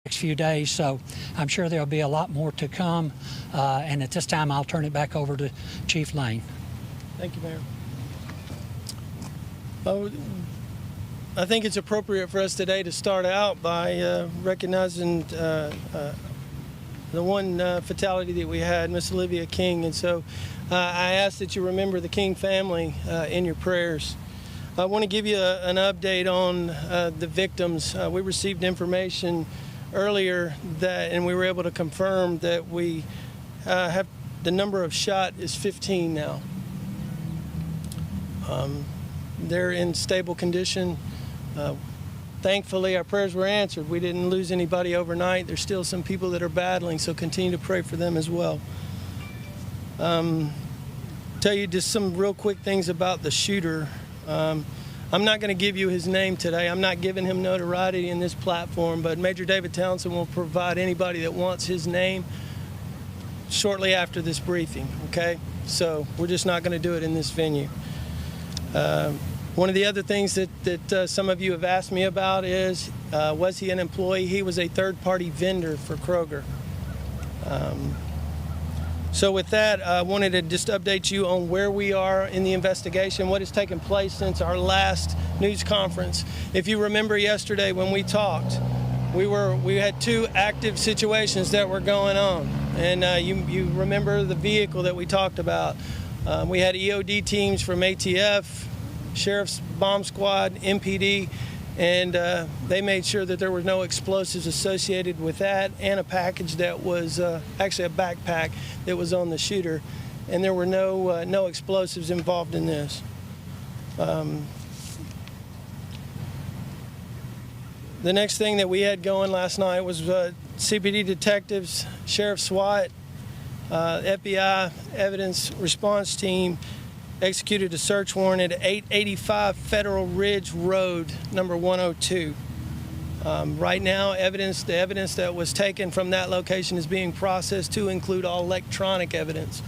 next few days, so I'm sure there'll be a lot more to come, and at this time I'll turn it back over to Chief Lane. Thank you, Mayor. I think it's appropriate for us today to start out by recognizing the one fatality that we had, Miss Olivia King, and so I ask that you remember the King family in your prayers. I want to give you an update on the victims. We received information earlier and we were able to confirm that we have the number of shot is 15 now. They're in stable condition. Thankfully, our prayers were answered. We didn't lose anybody overnight. There's still some people that are battling, so continue to pray for them as well. Tell you just some real quick things about the shooter. I'm not going to give you his name today. I'm not giving him notoriety in this platform, but Major David Townsend will provide anybody that wants his name shortly after this briefing, okay? So we're just not going to do it in this venue. One of the other things that some of you have asked me about is, was he an employee? He was a third-party vendor for Kroger. So with that, I wanted to just update you on where we are in the investigation, what has taken place since our last news conference. If you remember yesterday when we talked, we had two active situations that were going on. And you remember the vehicle that we talked about. We had EOD teams from ATF, Sheriff's Bomb Squad, MPD, and they made sure that there were no explosives associated with that, and a package that was actually a backpack that was on the shooter, and there were no explosives involved in this. The next thing that we had going last night was CPD detectives, Sheriff SWAT, FBI evidence response team executed a search warrant at 885 Federal Ridge Road, number 102. Right now, the evidence that was taken from that location is being processed to include all electronic evidence.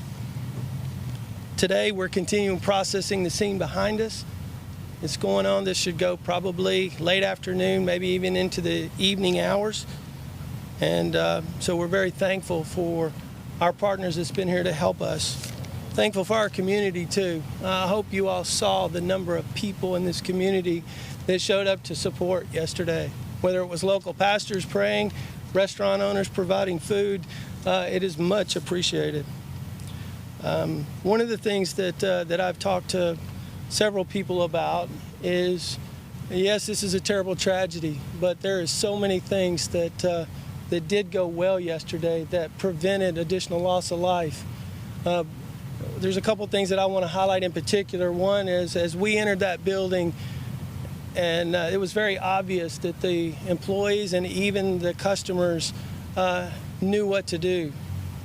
Today, we're continuing processing the scene behind us. It's going on. This should go probably late afternoon, maybe even into the evening hours. And so we're very thankful for our partners that's been here to help us. Thankful for our community, too. I hope you all saw the number of people in this community that showed up to support yesterday. Whether it was local pastors praying, restaurant owners providing food, it is much appreciated. One of the things that I've talked to several people about is, yes, this is a terrible tragedy, but there is so many things that did go well yesterday that prevented additional loss of life. There's a couple things that I want to highlight in particular. One is, as we entered that building, and it was very obvious that the employees and even the customers knew what to do.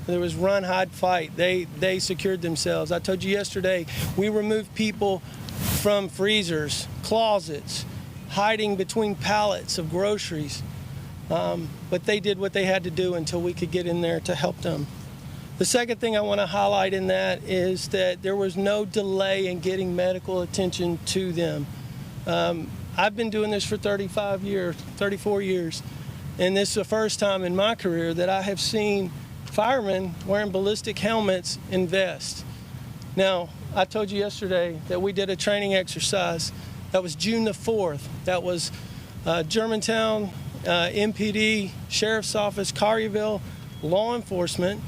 There was run, hide, fight. They secured themselves. I told you yesterday, we removed people from freezers, closets, hiding between pallets of groceries. But they did what they had to do until we could get in there to help them. The second thing I want to highlight in that is that there was no delay in getting medical attention to them. I've been doing this for 34 years, and this is the first time in my career that I have seen firemen wearing ballistic helmets in vests. Now, I told you yesterday that we did a training exercise. That was June the 4th. That was Germantown, MPD, Sheriff's Office, Collierville, law enforcement,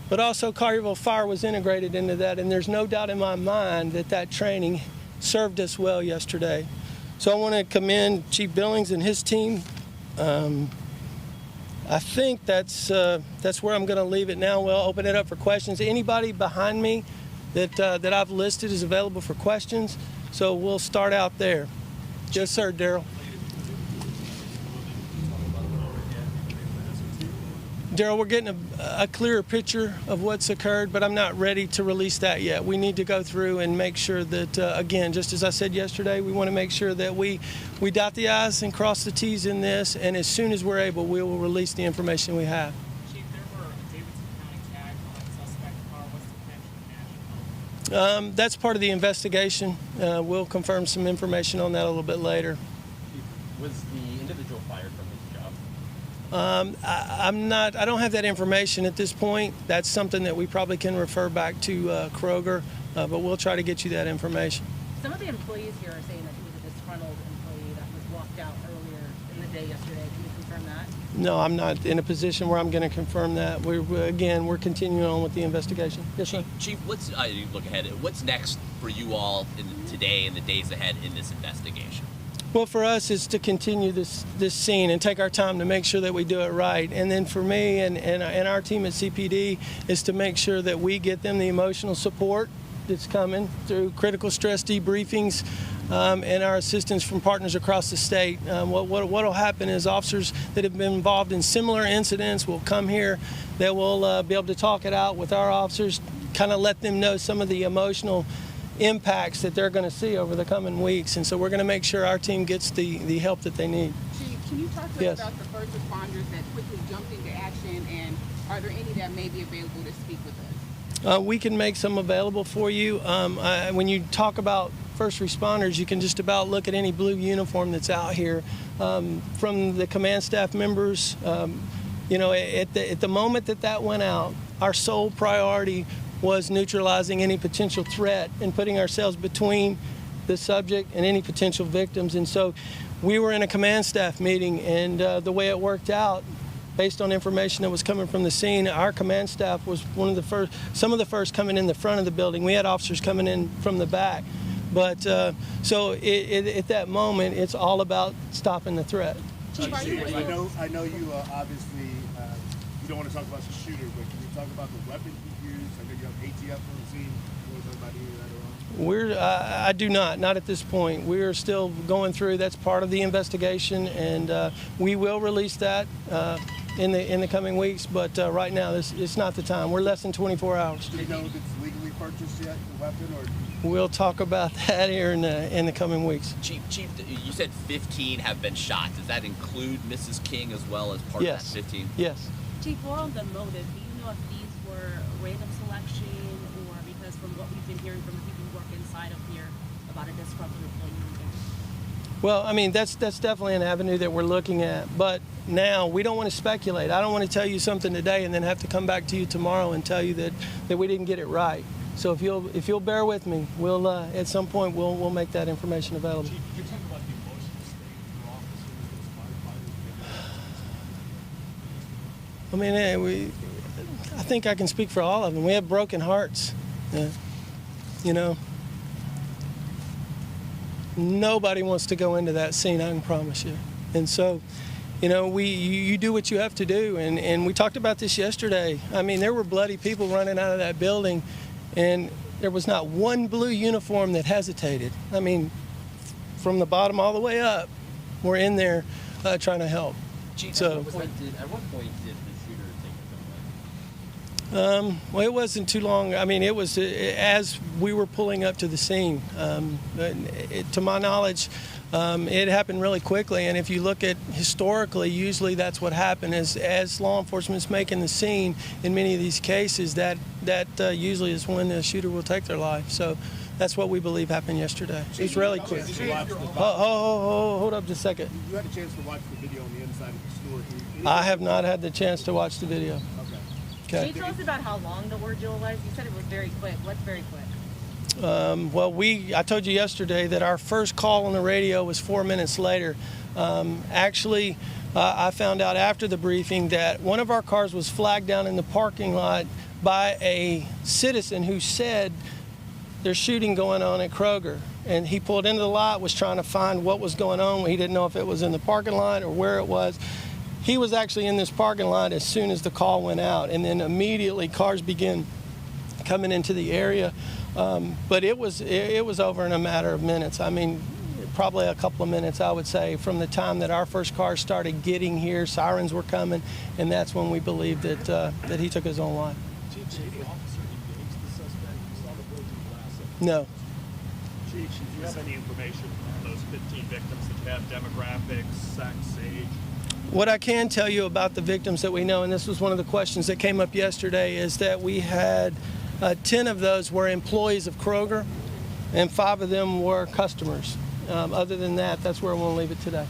but also Collierville Fire was integrated into that, and there's no doubt in my mind that that training served us well yesterday. So I want to commend Chief Billings and his team. I think that's where I'm going to leave it now. We'll open it up for questions. Anybody behind me that I've listed is available for questions, so we'll start out there. Yes, sir, Daryl. Daryl, we're getting a clearer picture of what's occurred, but I'm not ready to release that yet. We need to go through and make sure that, again, just as I said yesterday, we want to make sure that we dot the I's and cross the T's in this, and as soon as we're able, we will release the information we have. Chief, there were Davidson County tags on the suspect car. What's the connection with That's part of the investigation. We'll confirm some information on that a little bit later. Was the individual fired from his I don't have that information at this point. That's something that we probably can refer back to Kroger, but we'll try to get you that information. Some of the employees here are saying that he was a disgruntled employee that was walked out earlier in the day yesterday. Can you confirm that? No, I'm not in a position where I'm going to confirm that. We're continuing on with the investigation. Yes, sir. Chief, look ahead. What's next for you all today and the days ahead in this investigation? Well, for us, it's to continue this scene and take our time to make sure that we do it right. And then for me and our team at CPD is to make sure that we get them the emotional support that's coming through critical stress debriefings and our assistance from partners across the state. What will happen is officers that have been involved in similar incidents will come here. They will be able to talk it out with our officers, kind of let them know some of the emotional impacts that they're going to see over the coming weeks. And so we're going to make sure our team gets the help that they need. Chief, can you talk to us about the first responders that quickly jumped into action, and are there any that may be available to speak with us? We can make some available for you. When you talk about first responders, you can just about look at any blue uniform that's out here. From the command staff members, at the moment that went out, our sole priority was neutralizing any potential threat and putting ourselves between the subject and any potential victims. And so we were in a command staff meeting, and the way it worked out, based on information that was coming from the scene, our command staff was some of the first coming in the front of the building. We had officers coming in from the back. But so at that moment, it's all about stopping the threat. I know you obviously you don't want to talk about the shooter, but can you talk about the weapon he used? I know you have ATF on the scene. You want to talk about any of that around? I do not at this point. We are still going through. That's part of the investigation, and we will release that in the coming weeks. But right now, it's not the time. We're less than 24 hours. Do you know if it's legally purchased yet, the weapon, or? We'll talk about that here in the coming weeks. Chief, you said 15 have been shot. Does that include Mrs. King as well as part of that 15? Yes. Chief, more on the motive. Do you know if these were random selection, or because from what we've been hearing from the people who work inside of here about a disgruntled employee? Well, I mean, that's definitely an avenue that we're looking at. But now we don't want to speculate. I don't want to tell you something today and then have to come back to you tomorrow and tell you that we didn't get it right. So if you'll bear with me, we'll at some point we'll make that information available. Chief, you talk about the emotional state of your officers, I mean, I think I can speak for all of them. We have broken hearts. Nobody wants to go into that scene, I can promise you. And so, you do what you have to do. And we talked about this yesterday. I mean, there were bloody people running out of that building, and there was not one blue uniform that hesitated. I mean, from the bottom all the way up, we're in there trying to help. Chief, so, at what point did the shooter take his own life? Well, it wasn't too long. I mean, it was as we were pulling up to the scene. To my knowledge, it happened really quickly. And if you look at historically, usually that's what happened is as law enforcement's making the scene in many of these cases, that usually is when the shooter will take their life. So that's what we believe happened yesterday. It's really quick. Hold up just a second. You had a chance to watch the video on the inside of the store. I have not had the chance to watch the video. Can you tell us about how long the ordeal was? You said it was very quick. What's very quick? I told you yesterday that our first call on the radio was 4 minutes later. I found out after the briefing that one of our cars was flagged down in the parking lot by a citizen who said there's shooting going on at Kroger. And he pulled into the lot, was trying to find what was going on. He didn't know if it was in the parking lot or where it was. He was actually in this parking lot as soon as the call went out, and then immediately cars began coming into the area. But it was over in a matter of minutes. I mean, probably a couple of minutes, I would say, from the time that our first car started getting here. Sirens were coming, and that's when we believed that he took his own life. Chief, did the officer engage the suspect? You saw the broken glass. No. Chief, do you have any information on those 15 victims that you have, demographics, sex, age? What I can tell you about the victims that we know, and this was one of the questions that came up yesterday, is that we had 10 of those were employees of Kroger, and 5 of them were customers. Other than that, that's where we'll leave it today.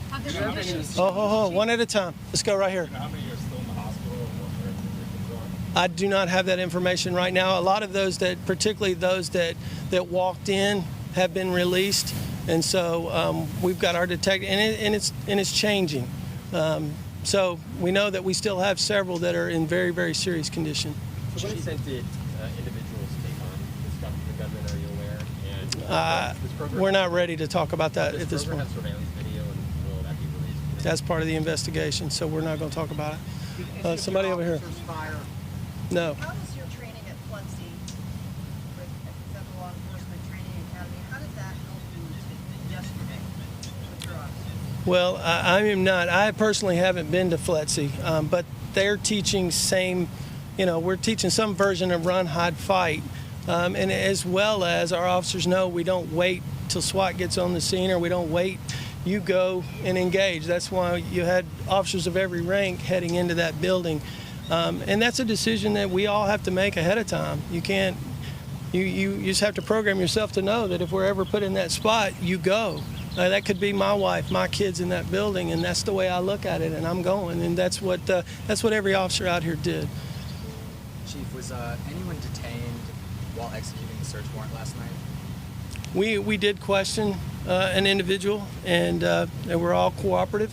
Oh, One at a time. Let's go right here. How many are still in the hospital and what their victims are? I do not have that information right now. A lot of those particularly those that walked in, have been released, and so we've got our detective, and it's changing. So we know that we still have several that are in very, very serious condition. To what extent did individuals take on the gunman? Are you aware? And does Kroger We're not ready to talk about that at this Kroger point. have surveillance video, and will that be released? That's part of the investigation, so we're not going to talk about it. Somebody over here. No. How does your training at FLETC, with Federal Law Enforcement Training Academy, how did that help you yesterday with your officers? Well, I am not. I personally haven't been to FLETC, but they're teaching we're teaching some version of run, hide, fight. And as well as our officers know, we don't wait till SWAT gets on the scene, or we don't wait. You go and engage. That's why you had officers of every rank heading into that building. And that's a decision that we all have to make ahead of time. You can't, you just have to program yourself to know that if we're ever put in that spot, you go. That could be my wife, my kids in that building, and that's the way I look at it, and I'm going. And that's what every officer out here did. Chief, was anyone detained while executing the search warrant last night? We did question an individual, and they were all cooperative.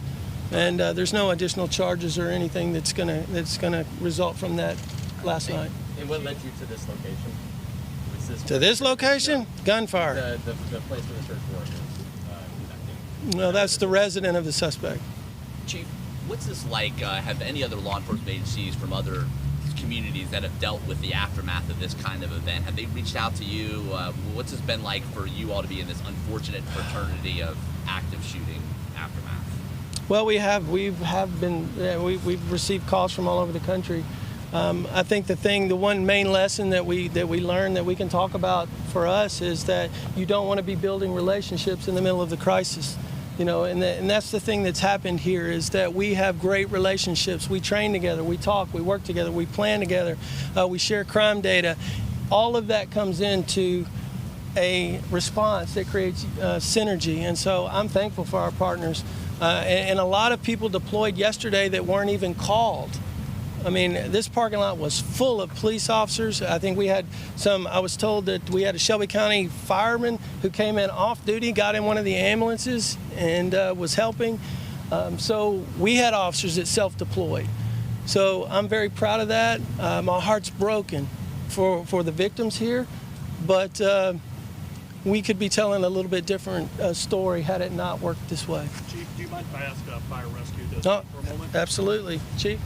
And there's no additional charges or anything that's gonna result from that last night. And what led you to this location? To this location? Gunfire. The place where the search warrant is conducting. No, that's the resident of the suspect. Chief, what's this like? Have any other law enforcement agencies from other communities that have dealt with the aftermath of this kind of event, have they reached out to you? What's this been like for you all to be in this unfortunate fraternity of active shooting aftermath? Well, we've received calls from all over the country. I think the one main lesson that we learned that we can talk about for us is that you don't want to be building relationships in the middle of the crisis. And that's the thing that's happened here, is that we have great relationships. We train together, we talk, we work together, we plan together, we share crime data. All of that comes into a response that creates synergy. And so I'm thankful for our partners. And a lot of people deployed yesterday that weren't even called. I mean, this parking lot was full of police officers. I think we had I was told that we had a Shelby County fireman who came in off duty, got in one of the ambulances, and was helping. So we had officers that self-deployed. So I'm very proud of that. My heart's broken for the victims here, but we could be telling a little bit different story had it not worked this way. Chief, do you mind if I ask a fire rescue this No, for a moment? absolutely. Chief?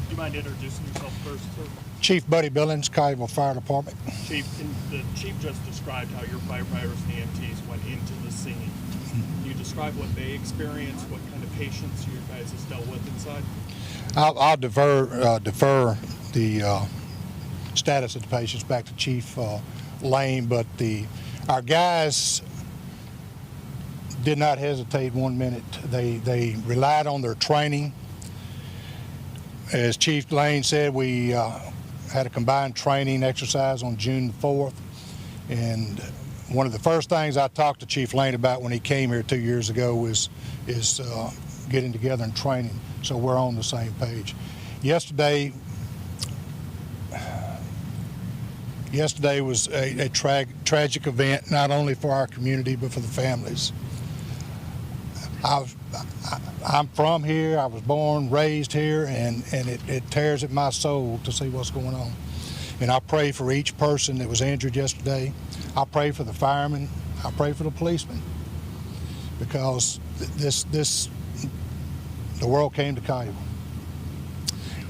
Do you mind introducing yourself first, sir? Chief Buddy Billings, Collierville Fire Department. Chief, the chief just described how your firefighters and EMTs went into the scene. Can you describe what they experienced, what kind of patients you guys have dealt with inside? I'll defer the status of the patients back to Chief Lane, but our guys did not hesitate 1 minute. They relied on their training. As Chief Lane said, we had a combined training exercise on June 4th, and one of the first things I talked to Chief Lane about when he came here 2 years ago is getting together and training, so we're on the same page. Yesterday was a tragic event, not only for our community but for the families. I'm from here. I was born, raised here, and it tears at my soul to see what's going on. And I pray for each person that was injured yesterday. I pray for the firemen. I pray for the policemen, because the world came to Collierville,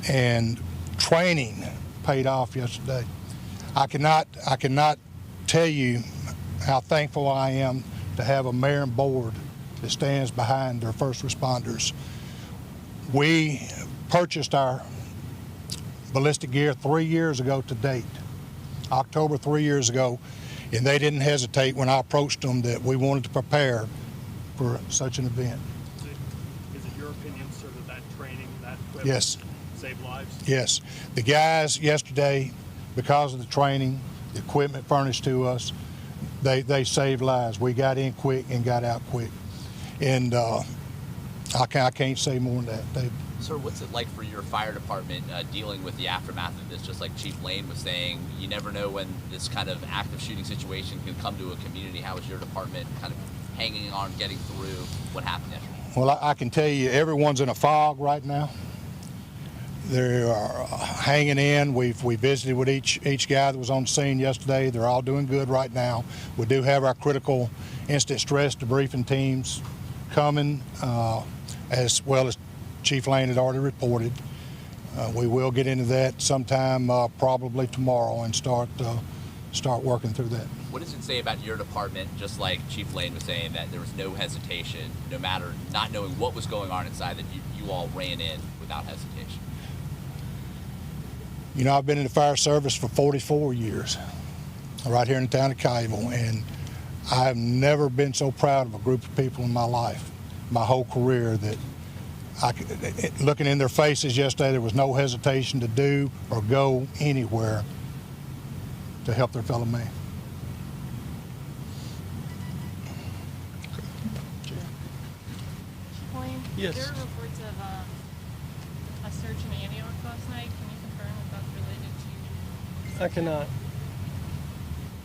and training paid off yesterday. I cannot tell you how thankful I am to have a mayor and board that stands behind their first responders. We purchased our ballistic gear 3 years ago to date, October 3 years ago, and they didn't hesitate when I approached them that we wanted to prepare for such an event. Is it your opinion, sir, that training, that equipment Yes. saved lives? Yes. The guys yesterday, because of the training, the equipment furnished to us, They saved lives. We got in quick and got out quick. And I can't say more than that. Sir, what's it like for your fire department dealing with the aftermath of this? Just like Chief Lane was saying, you never know when this kind of active shooting situation can come to a community. How is your department kind of hanging on, getting through what happened yesterday? Well, I can tell you everyone's in a fog right now. They are hanging in. We visited with each guy that was on the scene yesterday. They're all doing good right now. We do have our critical instant stress debriefing teams coming, as well as Chief Lane had already reported. We will get into that sometime probably tomorrow and start working through that. What does it say about your department, just like Chief Lane was saying, that there was no hesitation, no matter not knowing what was going on inside, that you all ran in without hesitation? You know, I've been in the fire service for 44 years, right here in the town of Collierville, and I've never been so proud of a group of people in my life, my whole career, that looking in their faces yesterday, there was no hesitation to do or go anywhere to help their fellow man. Yes. There are reports of a search in Antioch last night. Can you confirm if that's related to? I cannot.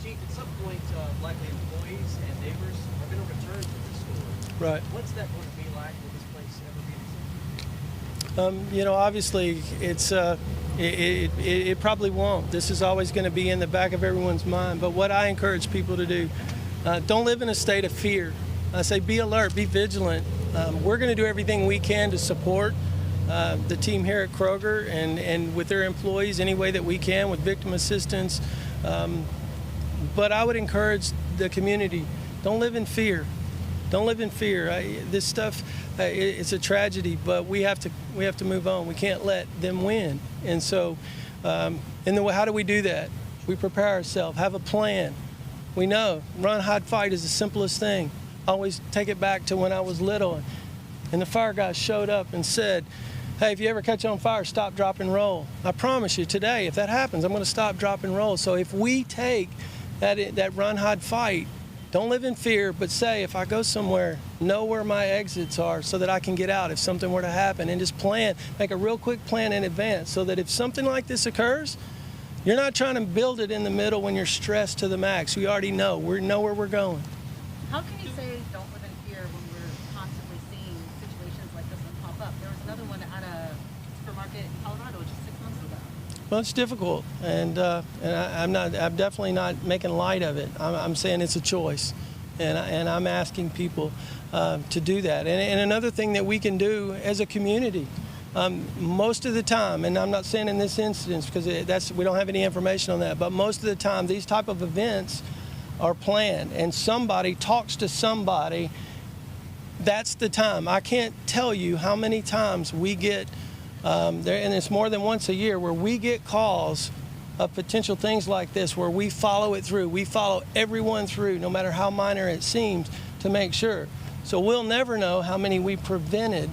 Chief, at some point, likely employees and neighbors are going to return to the store. Right. What's that going to be like? Will this place ever be the same? You know, obviously, it probably won't. This is always going to be in the back of everyone's mind. But what I encourage people to do, don't live in a state of fear. I say be alert, be vigilant. We're going to do everything we can to support the team here at Kroger and with their employees any way that we can with victim assistance. But I would encourage the community, don't live in fear. Don't live in fear. This stuff, it's a tragedy, but we have to move on. We can't let them win. And so, how do we do that? We prepare ourselves, have a plan. We know run, hide, fight is the simplest thing. Always take it back to when I was little, and the fire guys showed up and said, hey, if you ever catch on fire, stop, drop, and roll. I promise you today, if that happens, I'm going to stop, drop, and roll. So if we take that run, hide, fight, don't live in fear, but say, if I go somewhere, know where my exits are so that I can get out if something were to happen, and just plan, make a real quick plan in advance so that if something like this occurs, you're not trying to build it in the middle when you're stressed to the max. We already know. We know where we're going. How can you say don't live in fear when we're constantly seeing situations like this one pop up? There was another one at a supermarket in Colorado just 6 months ago. Well, it's difficult, and I'm definitely not making light of it. I'm saying it's a choice, and I'm asking people to do that. And another thing that we can do as a community, most of the time, and I'm not saying in this instance because we don't have any information on that, but most of the time these type of events are planned, and somebody talks to somebody. That's the time. I can't tell you how many times we get there, and it's more than once a year, where we get calls of potential things like this, where we follow it through. We follow everyone through, no matter how minor it seems, to make sure. So we'll never know how many we prevented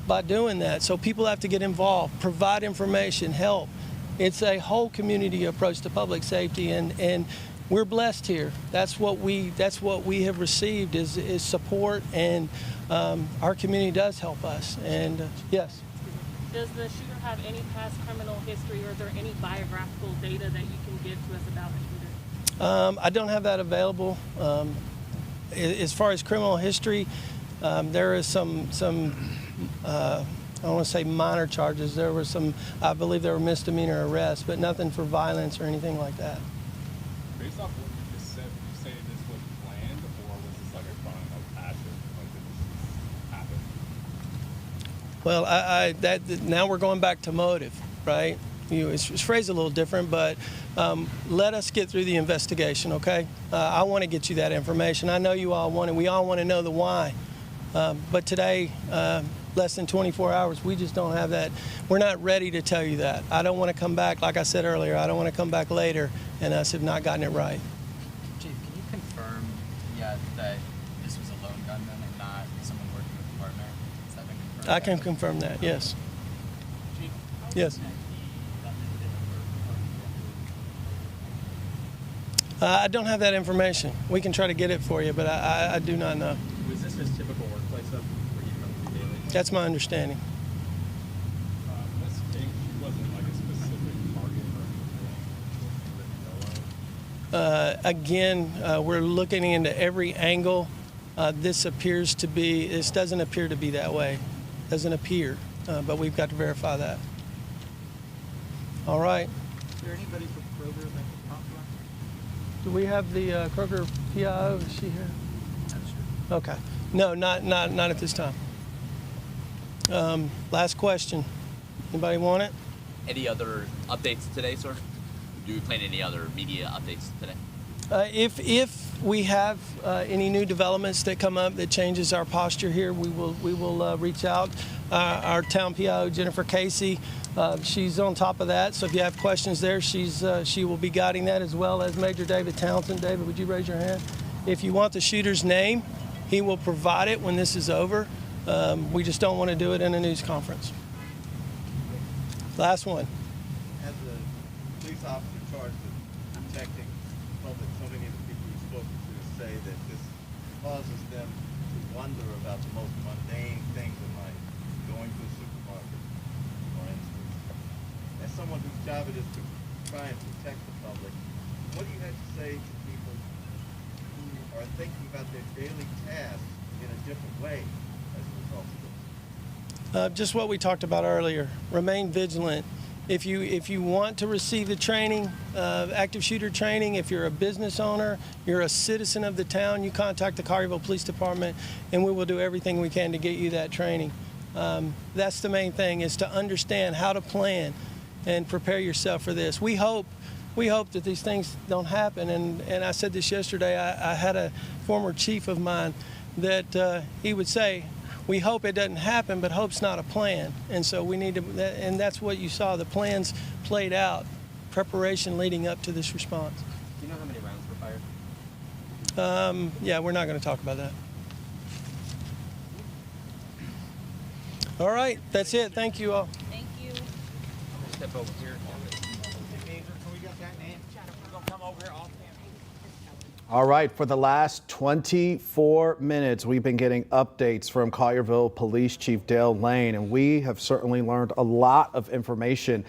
by doing that. So people have to get involved, provide information, help. It's a whole community approach to public safety, and we're blessed here. That's what we have received is support, and our community does help us. And yes. Does the shooter have any past criminal history, or is there any biographical data that you can give to us about the shooter? I don't have that available. As far as criminal history, there is some I don't want to say minor charges. There were some, I believe there were misdemeanor arrests, but nothing for violence or anything like that. Based off what you just said, would you say this was planned, or was this like a crime of passion? Like, did this happen? Well, now we're going back to motive, right? It's phrased a little different, but let us get through the investigation, okay? I want to get you that information. I know you all want it. We all want to know the why. But today, less than 24 hours, we just don't have that. We're not ready to tell you that. I don't want to come back, like I said earlier, I don't want to come back later and us have not gotten it right. Chief, can you confirm that this was a lone gunman and not someone working with a partner? Has that been confirmed? I can confirm that, yes. Chief, yes. I don't have that information. We can try to get it for you, but I do not know. Was this his typical workplace stuff where he'd come through daily? That's my understanding. Ms. King, she wasn't like a specific target or anything. Again, we're looking into every angle. This doesn't appear to be that way. Doesn't appear, but we've got to verify that. All right. Is there anybody from Kroger that can talk about it? Do we have the Kroger PIO? Is she here? Okay. No, not at this time. Last question. Anybody want it? Any other updates today, sir? Do we plan any other media updates today? If we have any new developments that come up that changes our posture here, we will reach out. Our town PIO, Jennifer Casey, she's on top of that. So if you have questions there, she will be guiding that, as well as Major David Townsend. David, would you raise your hand? If you want the shooter's name, he will provide it when this is over. We just don't want to do it in a news conference. Last one. As a police officer charged with protecting the public, so many of the people you spoke to say that this causes them to wonder about the most mundane things in life, going to a supermarket, for instance. As someone whose job it is to try and protect the public, what do you have to say to people who are thinking about their daily tasks in a different way as a result of this? Just what we talked about earlier. Remain vigilant. If you want to receive the training, active shooter training, if you're a business owner, you're a citizen of the town, you contact the Collierville Police Department, and we will do everything we can to get you that training. That's the main thing, is to understand how to plan and prepare yourself for this. We hope that these things don't happen. And I said this yesterday. I had a former chief of mine that he would say, we hope it doesn't happen, but hope's not a plan. And so we need to, and that's what you saw. The plans played out, preparation leading up to this response. Do you know how many rounds were fired? Yeah, we're not going to talk about that. All right, that's it. Thank you all. Thank you. I'm gonna step over here. All right, for the last 24 minutes, we've been getting updates from Collierville Police Chief Dale Lane, and we have certainly learned a lot of information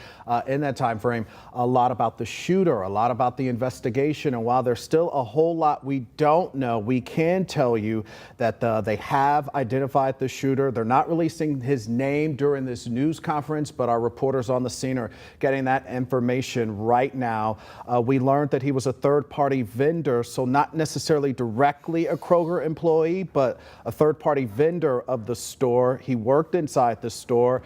in that time frame, a lot about the shooter, a lot about the investigation, and while there's still a whole lot we don't know, we can tell you that they have identified the shooter. They're not releasing his name during this news conference, but our reporters on the scene are getting that information right now. We learned that he was a third-party vendor, so not necessarily directly a Kroger employee, but a third-party vendor of the store. He worked inside the store.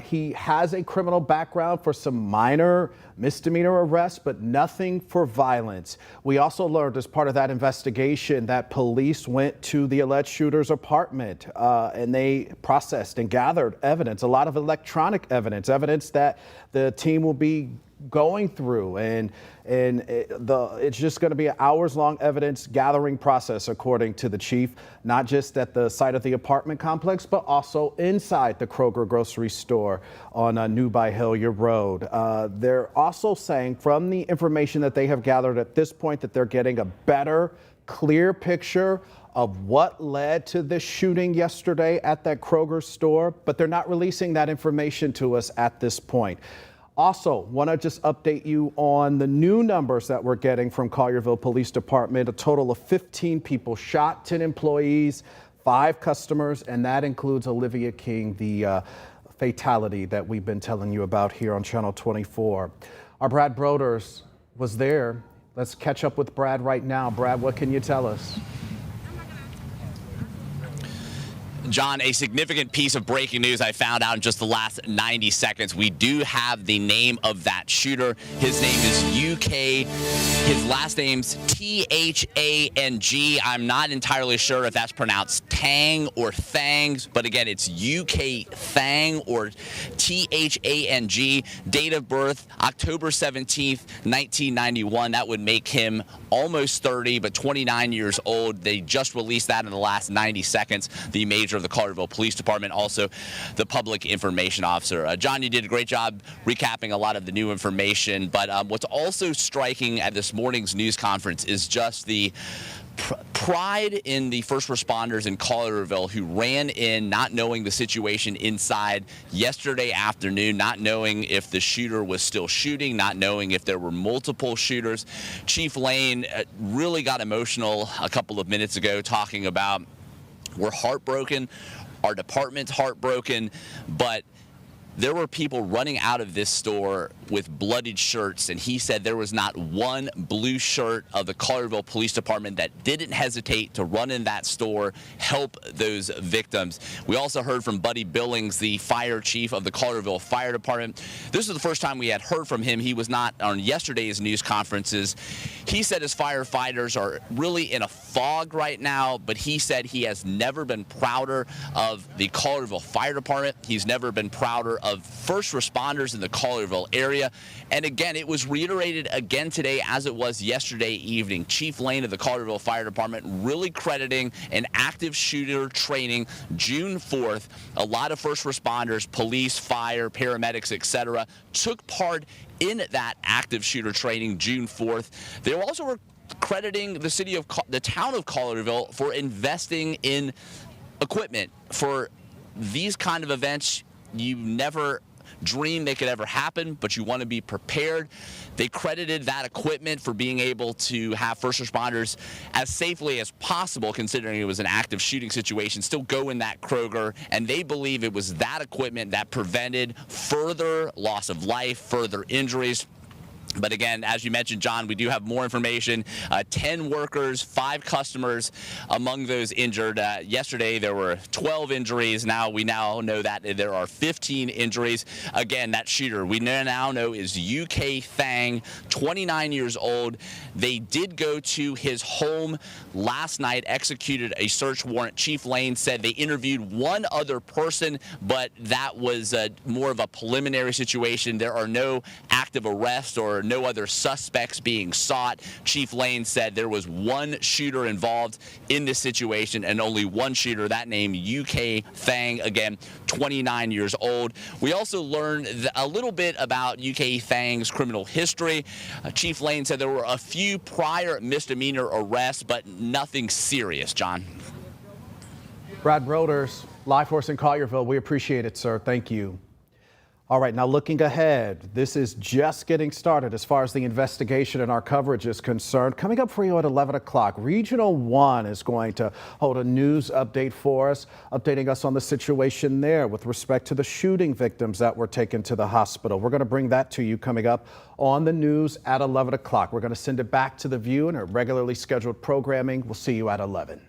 He has a criminal background for some minor misdemeanor arrests, but nothing for violence. We also learned as part of that investigation that police went to the alleged shooter's apartment and they processed and gathered evidence, a lot of electronic evidence that the team will be going through, and it's just going to be an hours-long evidence gathering process, according to the chief, not just at the site of the apartment complex, but also inside the Kroger grocery store on New by Hillier Road. They're also saying, from the information that they have gathered at this point, that they're getting a better, clear picture of what led to this shooting yesterday at that Kroger store, but they're not releasing that information to us at this point. Also, want to just update you on the new numbers that we're getting from Collierville Police Department. A total of 15 people shot, 10 employees, 5 customers, and that includes Olivia King, the fatality that we've been telling you about here on Channel 24. Our Brad Broders was there. Let's catch up with Brad right now. Brad, what can you tell us? John, a significant piece of breaking news I found out in just the last 90 seconds. We do have the name of that shooter. His name is UK. His last name's T-H-A-N-G. I'm not entirely sure if that's pronounced Tang or Thangs, but again, it's UK Thang or T-H-A-N-G. Date of birth, October 17th, 1991. That would make him almost 30, but 29 years old. They just released that in the last 90 seconds. The major of the Collierville Police Department, also the public information officer. John, you did a great job recapping a lot of the new information, but what's also striking at this morning's news conference is just the pride in the first responders in Collierville who ran in not knowing the situation inside yesterday afternoon, not knowing if the shooter was still shooting, not knowing if there were multiple shooters. Chief Lane really got emotional a couple of minutes ago talking about, we're heartbroken, our department's heartbroken, but there were people running out of this store with bloodied shirts, and he said there was not one blue shirt of the Collierville Police Department that didn't hesitate to run in that store, help those victims. We also heard from Buddy Billings, the fire chief of the Collierville Fire Department. This is the first time we had heard from him. He was not on yesterday's news conferences. He said his firefighters are really in a fog right now, but he said he has never been prouder of the Collierville Fire Department. He's never been prouder of first responders in the Collierville area. And again, it was reiterated again today as it was yesterday evening. Chief Lane of the Collierville Fire Department really crediting an active shooter training June 4th. A lot of first responders, police, fire, paramedics, etc., took part in that active shooter training June 4th. They also were crediting the town of Collierville for investing in equipment for these kind of events. You never dream they could ever happen, but you want to be prepared. They credited that equipment for being able to have first responders as safely as possible, considering it was an active shooting situation, still go in that Kroger, and they believe it was that equipment that prevented further loss of life, further injuries. But again, as you mentioned, John, we do have more information. 10 workers, 5 customers among those injured. Yesterday, there were 12 injuries. We now know that there are 15 injuries. Again, that shooter we now know is UK Thang, 29 years old. They did go to his home last night, executed a search warrant. Chief Lane said they interviewed one other person, but that was more of a preliminary situation. There are no active arrests or no other suspects being sought. Chief Lane said there was one shooter involved in this situation and only one shooter, that name UK Thang, again, 29 years old. We also learned a little bit about UK Thang's criminal history. Chief Lane said there were a few prior misdemeanor arrests, but nothing serious, John. Brad Broders, live for us in Collierville. We appreciate it, sir. Thank you. All right, now looking ahead, this is just getting started as far as the investigation and our coverage is concerned. Coming up for you at 11 o'clock, Regional 1 is going to hold a news update for us, updating us on the situation there with respect to the shooting victims that were taken to the hospital. We're going to bring that to you coming up on the news at 11 o'clock. We're going to send it back to The View and our regularly scheduled programming. We'll see you at 11.